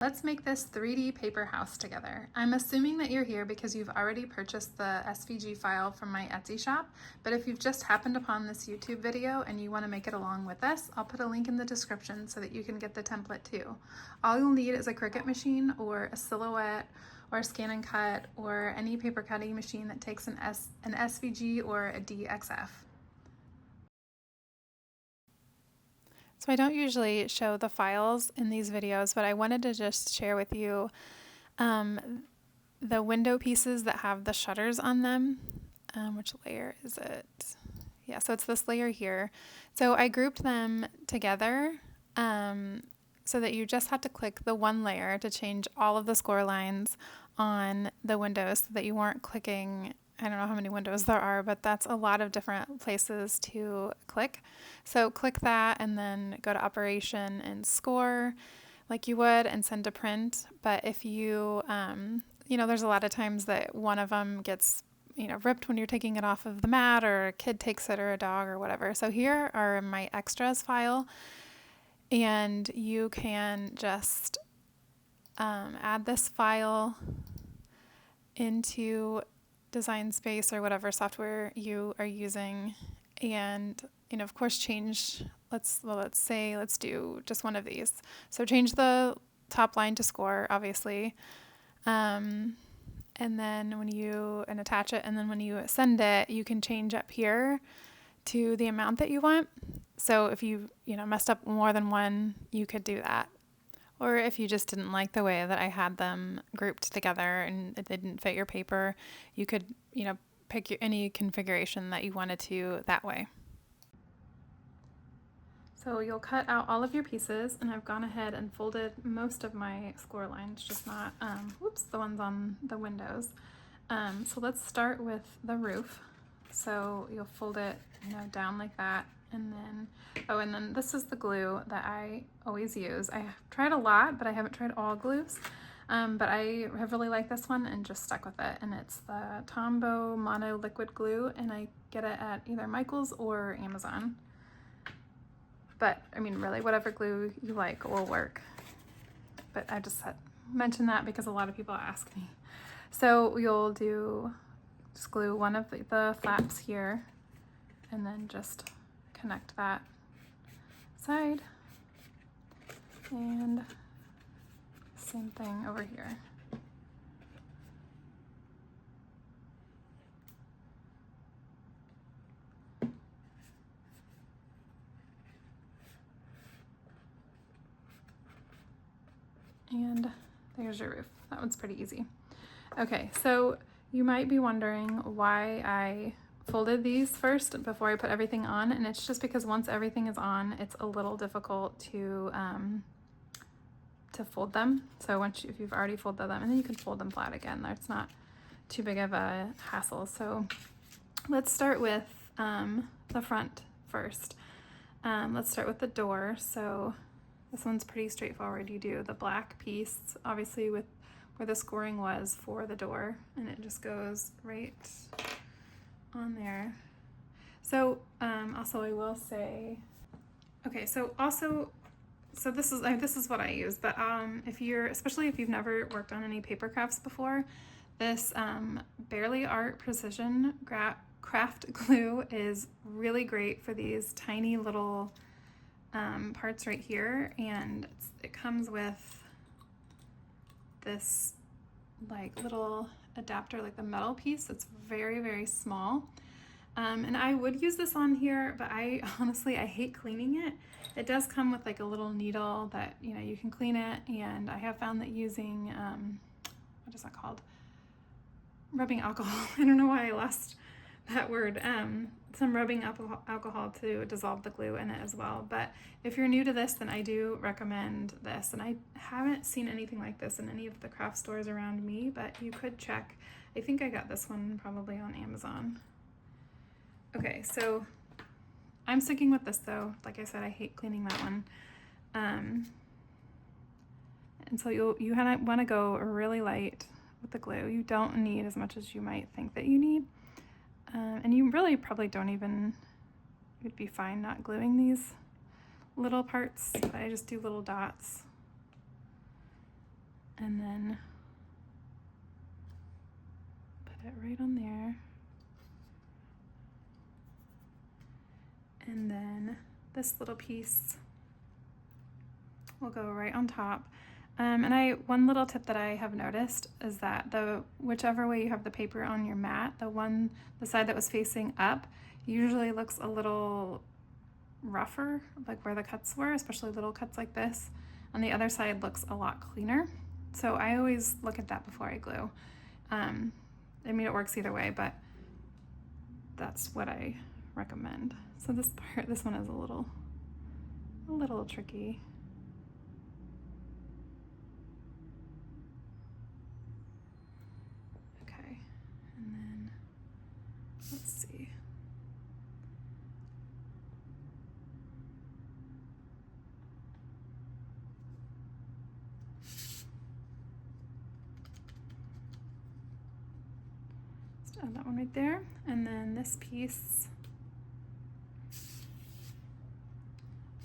Let's make this 3D paper house together. I'm assuming that you're here because you've already purchased the SVG file from my Etsy shop, but if you've just happened upon this YouTube video and you want to make it along with us, I'll put a link in the description so that you can get the template too. All you'll need is a Cricut machine or a Silhouette or a Scan and Cut or any paper cutting machine that takes an SVG or a DXF. So I don't usually show the files in these videos, but I wanted to just share with you the window pieces that have the shutters on them. Which layer is it? Yeah, so it's this layer here. So I grouped them together so that you just had to click the one layer to change all of the score lines on the windows so that you weren't clicking. I don't know how many windows there are, but that's a lot of different places to click. So click that and then go to Operation and Score like you would and send to print. But if you, there's a lot of times that one of them gets, ripped when you're taking it off of the mat or a kid takes it or a dog or whatever. So here are my extras file and you can just add this file into Design Space or whatever software you are using, and of course change. Let's do just one of these. So change the top line to score, obviously, and then attach it, and then when you send it, you can change up here to the amount that you want. So if you messed up more than one, you could do that. Or if you just didn't like the way that I had them grouped together and it didn't fit your paper, you could, pick any configuration that you wanted to that way. So you'll cut out all of your pieces, and I've gone ahead and folded most of my score lines, just not, the ones on the windows. So let's start with the roof. So you'll fold it, down like that. And then this is the glue that I always use. I have tried a lot, but I haven't tried all glues. But I have really liked this one and just stuck with it. And it's the Tombow Mono Liquid Glue, and I get it at either Michael's or Amazon. But I mean, really, whatever glue you like will work. But I just mention that because a lot of people ask me. So you'll just glue one of the flaps here, and then just connect that side, and same thing over here. And there's your roof. That one's pretty easy. Okay, so you might be wondering why I folded these first before I put everything on, and it's just because once everything is on, it's a little difficult to fold them. So if you've already folded them, and then you can fold them flat again. That's not too big of a hassle. So let's start with the front first. Let's start with the door. So this one's pretty straightforward. You do the black piece, obviously, with where the scoring was for the door, and it just goes right on there. So also I will say, okay, so this is what I use, but especially if you've never worked on any paper crafts before, this Barely Art Precision Craft Glue is really great for these tiny little parts right here, and it comes with this like little adapter, like the metal piece. It's very, very small. And I would use this on here, but I hate cleaning it. It does come with like a little needle that, you can clean it. And I have found that using, what is that called? Rubbing alcohol. I don't know why I lost that word. Some rubbing alcohol to dissolve the glue in it as well. But if you're new to this, then I do recommend this. And I haven't seen anything like this in any of the craft stores around me, but you could check. I think I got this one probably on Amazon. Okay, so I'm sticking with this though. Like I said, I hate cleaning that one. And so you want to go really light with the glue. You don't need as much as you might think that you need. And you really probably you'd be fine not gluing these little parts, but I just do little dots. and then put it right on there. And then this little piece will go right on top. And one little tip that I have noticed is that whichever way you have the paper on your mat, the side that was facing up usually looks a little rougher, like where the cuts were, especially little cuts like this. On the other side looks a lot cleaner. So I always look at that before I glue. I mean, it works either way, but that's what I recommend. So this one is a little tricky. Okay, and then let's see. Just add that one right there, and then this piece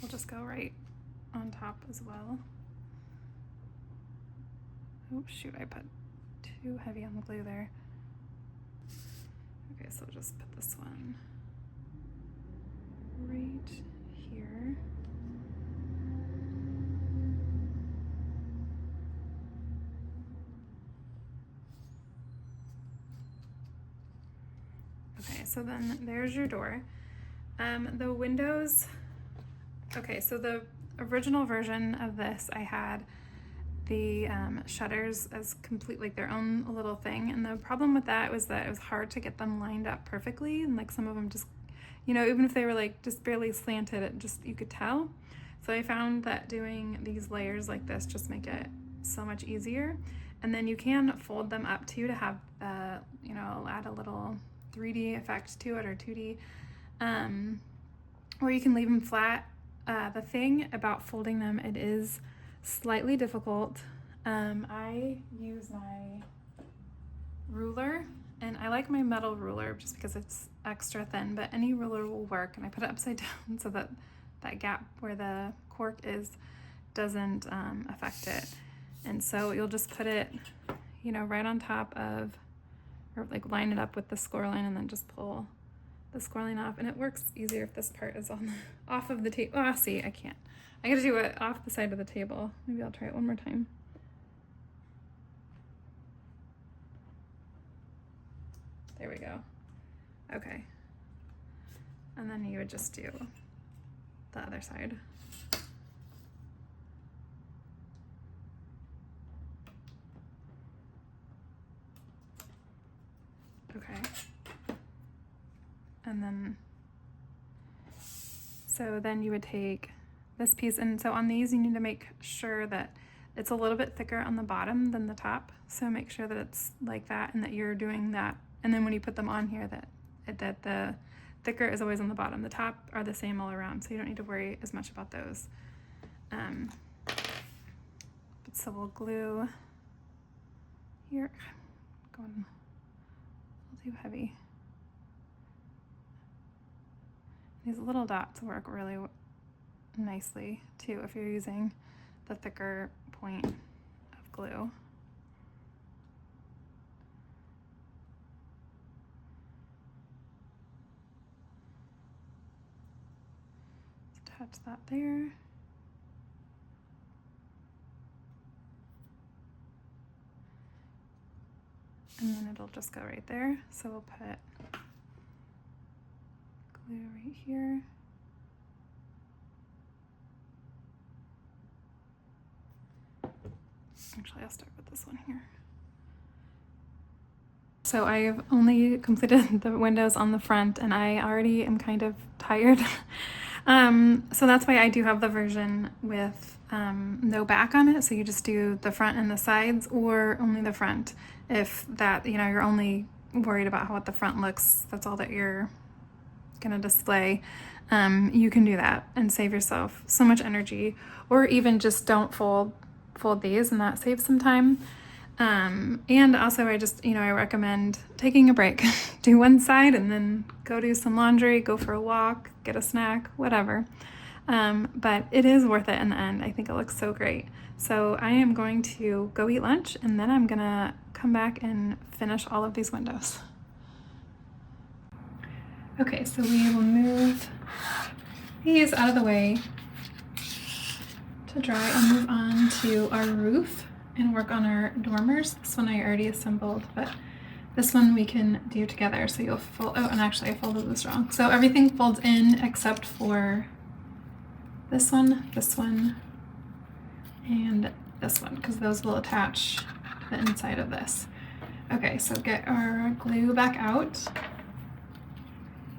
will just go right on top as well. Oh shoot, I put too heavy on the glue there. Okay, so we'll just put this one right here. Okay, so then there's your door. The windows, okay, so the original version of this, I had the shutters as complete, like their own little thing. And the problem with that was that it was hard to get them lined up perfectly. And like some of them just, you know, even if they were like just barely slanted, you could tell. So I found that doing these layers like this just make it so much easier. And then you can fold them up too to have, you know, add a little 3D effect to it, or 2D, or you can leave them flat. The thing about folding them, it is slightly difficult. I use my ruler, and I like my metal ruler just because it's extra thin, but any ruler will work. And I put it upside down so that that gap where the cork is doesn't affect it. And so you'll just put it, you know, right on top of, or like line it up with the score line, and then just pull the score line off. And it works easier if this part is off of the table. Oh, see, I can't. I gotta do it off the side of the table. Maybe I'll try it one more time. There we go. Okay. And then you would just do the other side. Okay. And then, so then you would take this piece, and so on these you need to make sure that it's a little bit thicker on the bottom than the top. So make sure that it's like that, and that you're doing that. And then when you put them on here, that the thicker is always on the bottom. The top are the same all around, so you don't need to worry as much about those. So we'll glue here. Going a little too heavy. These little dots work really nicely too if you're using the thicker point of glue. Attach that there. And then it'll just go right there. So we'll put glue right here. Actually, I'll start with this one here. So I've only completed the windows on the front, and I already am kind of tired. So that's why I do have the version with no back on it. So you just do the front and the sides, or only the front. If that, you know, you're only worried about how the front looks, that's all that you're gonna display, you can do that and save yourself so much energy. Or even just don't fold these, and that saves some time. And also I recommend taking a break. Do one side and then go do some laundry, go for a walk, get a snack, whatever. But it is worth it in the end. I think it looks so great. So I am going to go eat lunch, and then I'm gonna come back and finish all of these windows. Okay, so we will move these out of the way to dry and move on to our roof and work on our dormers. This one I already assembled, but this one we can do together. So you'll fold, oh, and actually I folded this wrong. So everything folds in except for this one, and this one, because those will attach to the inside of this. Okay, so get our glue back out.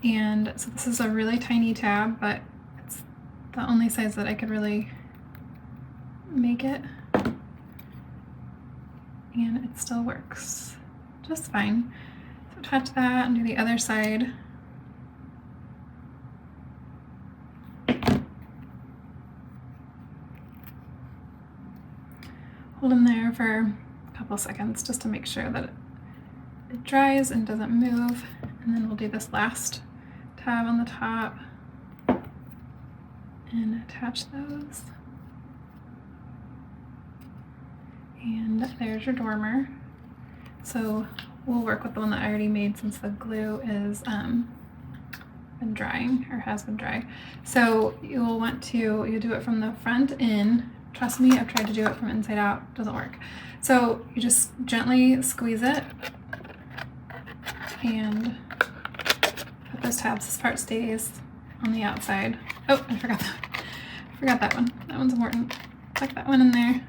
And so this is a really tiny tab, but it's the only size that I could really make it. And it still works just fine. So attach that and do the other side. Hold them there for a couple seconds just to make sure that it dries and doesn't move. And then we'll do this last tab on the top and attach those. And there's your dormer. So we'll work with the one that I already made since the glue is been drying or has been dry. So you'll want to, you do it from the front in. Trust me, I've tried to do it from inside out, doesn't work. So you just gently squeeze it and put those tabs. This part stays on the outside. Oh, I forgot that. I forgot that one. That one's important. Tuck that one in there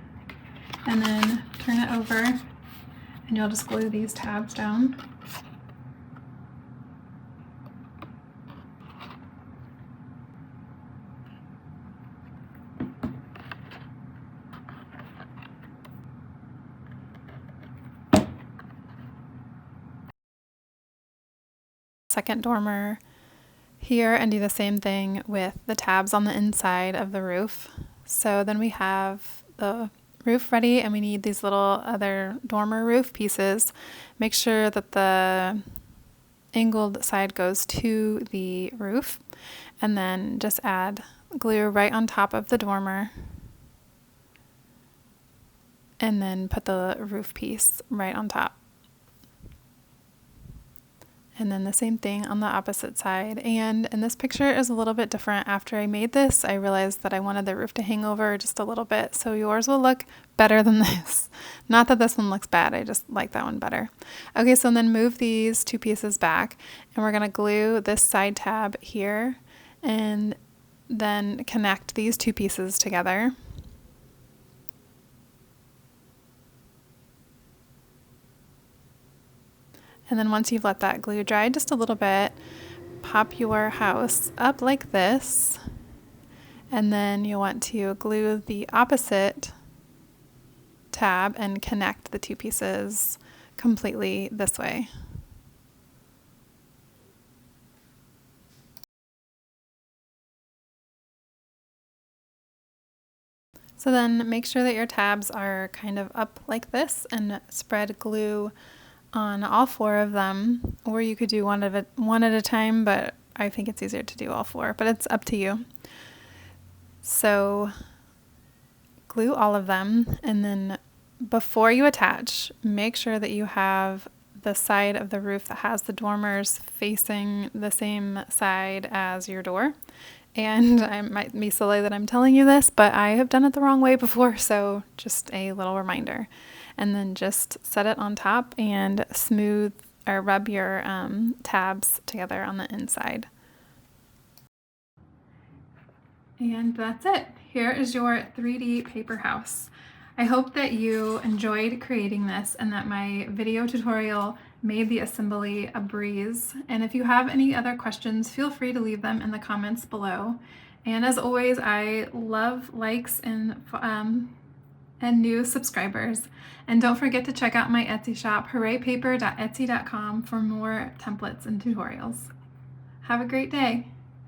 and then turn it over and you'll just glue these tabs down. Second dormer here and do the same thing with the tabs on the inside of the roof. So then we have the roof ready and we need these little other dormer roof pieces. Make sure that the angled side goes to the roof and then just add glue right on top of the dormer and then put the roof piece right on top. And then the same thing on the opposite side. And this picture is a little bit different. After I made this, I realized that I wanted the roof to hang over just a little bit. So yours will look better than this. Not that this one looks bad, I just like that one better. Okay, so then move these two pieces back and we're gonna glue this side tab here and then connect these two pieces together. And then once you've let that glue dry just a little bit, pop your house up like this. And then you'll want to glue the opposite tab and connect the two pieces completely this way. So then make sure that your tabs are kind of up like this and spread glue on all four of them, or you could do one at a time, but I think it's easier to do all four, but it's up to you. So glue all of them, and then before you attach, make sure that you have the side of the roof that has the dormers facing the same side as your door. And I might be silly that I'm telling you this, but I have done it the wrong way before, so just a little reminder. And then just set it on top and smooth or rub your tabs together on the inside. And that's it. Here is your 3D paper house. I hope that you enjoyed creating this and that my video tutorial made the assembly a breeze. And if you have any other questions, feel free to leave them in the comments below. And as always, I love likes and new subscribers. And don't forget to check out my Etsy shop, hooraypaper.etsy.com, for more templates and tutorials. Have a great day.